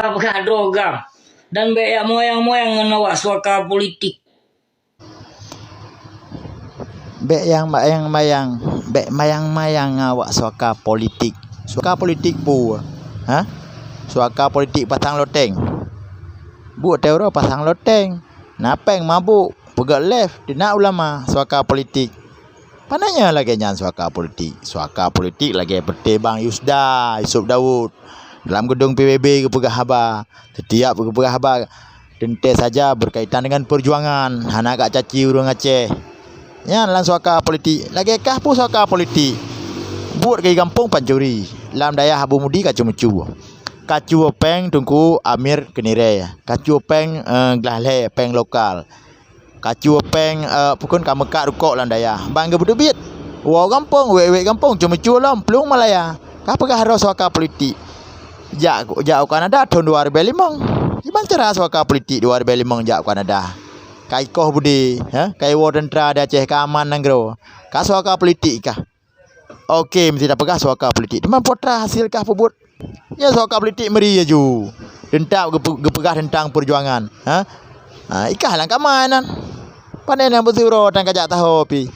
Apakah droga dan beyak moyang-moyang ngawak suaka politik. Bek yang mayang-mayang, bek mayang-mayang awak suaka politik. Suaka politik pu. Ha? Suaka politik pasang loteng. Bu teuro pasang loteng. Napeng mabuk, pegak left, dina ulama suaka politik. Pananya lagi nyan suaka politik. Suaka politik lagi pete Bang Yusda, Yusof Daud. Dalam gedung PBB ke pegah haba. Setiap ke pegah haba tentu saja berkaitan dengan perjuangan. Hana agak caci urang Aceh. Ya, dalam suaka politik. Lagi kah pun suaka politik. Buat ke kampung pancuri. Dalam daya Habu Mudi kacu mecu. Kacu peng tungku Amir Kenire. Kacu peng glahle peng lokal. Kacu peng pukun kamekak rukok dalam daya. Bang ke bedubit. Wow kampung, wek kampung cuma cu lam pelung Malaya. Kah pegah harus suaka politik. Jak Kanada tahun 2005. Gimana cara suaka politik 2005 jak Kanada? Kai koh budi, kai war tentera di Aceh keaman nanggro. Kah suaka politik kah? Okey, mesti dah pegah suaka politik. Teman potra hasil kah pebut? Ya suaka politik meri aju. Dentap gepegah tentang perjuangan. Ikah lang kamanan. Pandai yang bersuro dan kajak tahu pi.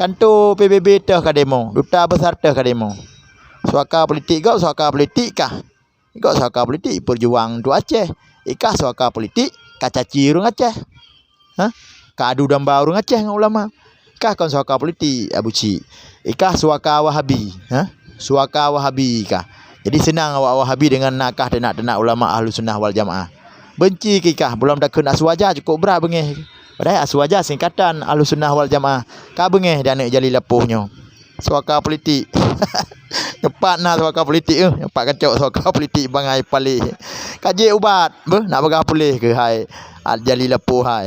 Kantor PBB teh ka demo, duta besar teh ka demo. Suaka politik kau suaka politik kah? Kau suaka politik perjuang du Aceh. Ikah suaka politik kacaci urang Aceh. Kadu damba urang Aceh dengan ulama. Ikah kon suaka politik Abu Cik. Ikah suaka Wahabi, suaka Wahabi kah. Jadi senang awak Wahabi dengan nakah tenak-tenak ulama Ahlus Sunnah wal Jamaah. Benci kikah belum dak kena aswaja cukup berat bengeh. Padahal aswaja singkatan Ahlus Sunnah wal Jamaah. Ka bengeh dan nak jali lepuhnya. Suaka politik. Cepat nak suaka politik cepat kacau suaka politik bangai palih. Kaji ubat, nak begah pulih ke hai. Jali lepuh hai.